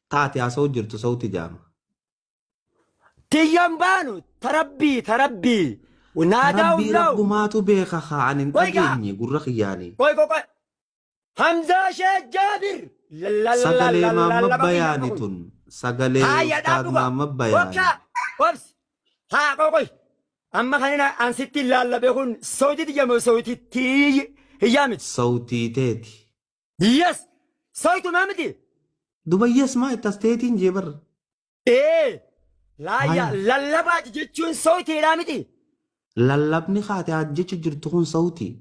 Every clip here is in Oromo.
taate haasa'u jirtu sauti jaama. Tiyyan baanu tarabbii tarabbii. Naadaa Rabbii ulaaw. rabbumaatu beeka haan hin Koy gaa. dhageenye gurra kiyyaanii. Koy. Hamzaa Sheekh Jaabir. Sagalee maamma bayaani tun. Sagalee ustaad maamma bayaani. Obs. Haa koy. Amma kanina ansitti lallabe kun sauti jedhamu sauti hiyyaamiti. Sautii teeti. Yes. Sautu maamiti. Dubayyees maa itti asteetiin jee barra. Laayyaa lallabaati jechuun sautiidhaa miti. Lallabni haate ajjechu jirtu kun sautii.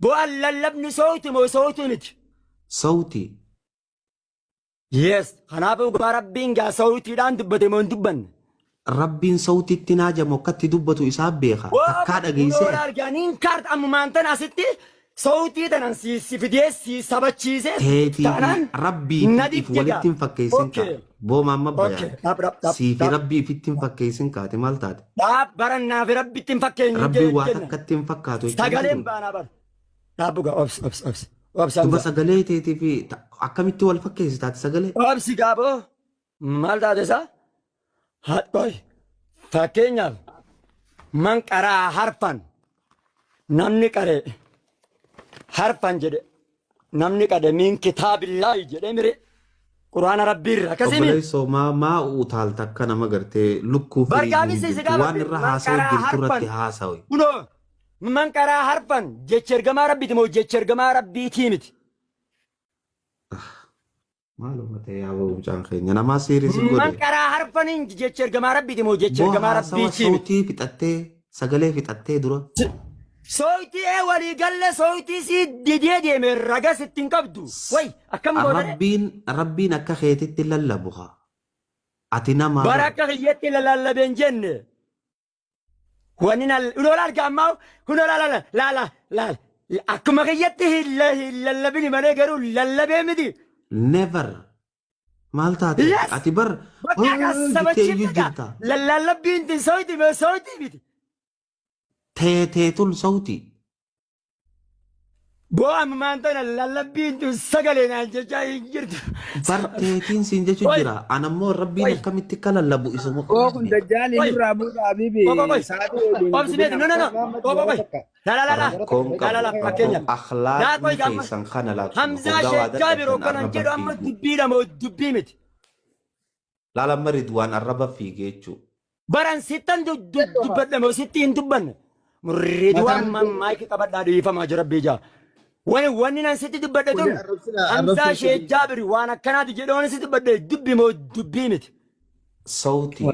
Bu'aan lallabni sauti moo sauti miti? Sautii. Yes. Kanaafuu gubaa rabbiin gaa sautiidhaan dubbate moo hin dubbanne? Rabbiin sautiitti naajamu akkatti dubbatu isaa beeka. Takkaa dhageessee. Arganiin kaart ammumaan tan asitti sautii tanan si fidee si sabachiise. Teetii rabbii walitti hin fakkeessin kaate. Booma amma bayaan. Siifi rabbii ifitti hin fakkeessin kaate maal taate? Dhaab barannaa fi rabbitti hin fakkeenye. Rabbii waa takkatti hin fakkaatu. Sagaleen baanaa bara. Dhaabuga obs. Duba sagalee teetii fi akkamitti wal fakkeessi taate sagalee? Obsi gaaboo maal taate isaa? Haadhoy fakkeenyaaf man qaraa harfan namni qaree harfan jedhe namni qade min kitaabillaahi jedhe mire quraana rabbiirra akkasimi. Obboleessoo maa utaalta akka nama gartee lukkuu fi waan irra haasa'u jirtu irratti haasawi. Kunoo man qaraa harfan jecha ergamaa rabbiiti moo jecha ergamaa rabbiitii miti? Maaluma ta'e yaaboo mucaan keenya namaa seerisi godhe. Man qaraa harfaniin jecha ergamaa rabbiiti moo jecha ergamaa rabbiitii miti? Sautii fixattee sagalee fixattee dura. Sautii walii galle sautii si didee deeme ragas ittiin qabdu. Way akkam godhane? Rabbiin akka keetitti lallabu haa. Ati nama. Bara akka kiyyetti lallabeen jenne. Wanni uloola argamaa laala akkuma kiyyetti hin lallabini malee garuu lallabee miti. Never. Maal taate? Ati bar. Jirta. Lallabbiin tin sautii miti. Teeteetun sautii. Bu'aa ammaan tana lallabbiin tun sagalee naan jechaa hin jirtu. Bar teetiin siin jechuun jira. Anammoo rabbiin akkamitti akka lallabu isuma. Kun dajjaali nurraa buusa habibi. Obsi beeti la fakkeenyaaf. Akhlaaqni keessan kana laatu. Hamzaa Sheekh Jaabir hogganan jedhu amma dubbiidha moo dubbii miti. Laalamma Ridwaan arraba fiigee jechuudha. Baran sittan dubbadha moo sitti hin dubbanne. Ridwaan maayikii qabadhaa dhiifamaa jira beejaa. Wanni nan sitti dubbadhe tun Hamzaa Sheekh Jaabir waan akkanaati jedhu waan sitti dubbadhe dubbi moo dubbii miti. Sautii.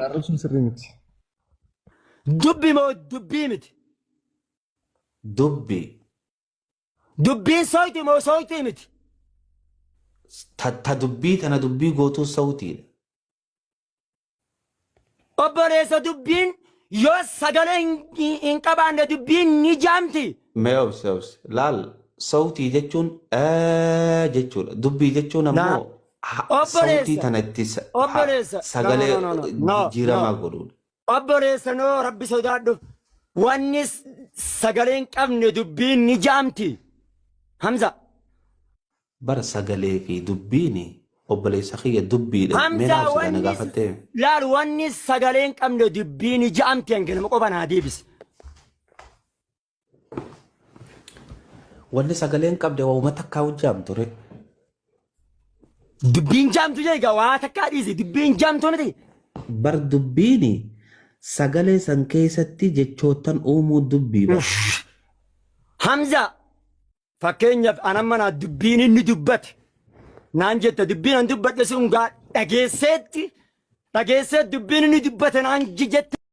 Dubbi moo dubbii miti. Dubbi. Dubbiin sautii moo sautii miti. Ta dubbii tana dubbii gootuu sautiidha. Obboleessa dubbiin yoo sagalee hin qabaanne dubbiin ni jaamti. Mee obsi laal sautii jechuun jechuudha. Dubbii jechuun ammoo sautii tana itti sagalee jijjiiramaa godhuudha. Obboleessa noo rabbi sodaadhu. Wanni sagalee hin qabne dubbiin ni jaamti. Hamza. Bara sagalee fi dubbiini. Obboleessa kiyya dubbiidha. Hamza wanni sagalee hin qabne dubbiin ni jaamti hangalma qofa naa deebisi. Wanni sagalee hin qabne waa'uma takkaa hojjaamtu ture. Dubbiin jaamtu jeegaa waa takkaa dhiisi dubbiin jaamtu miti. Bar dubbiini sagalee san keessatti jechootan uumuu dubbii bara. Hamza fakkeenyaaf anamma naa dubbiin inni dubbate. Naan jette dubbiin an dubbadhe sun gaa dhageesseetti dubbiin inni dubbate naan jette.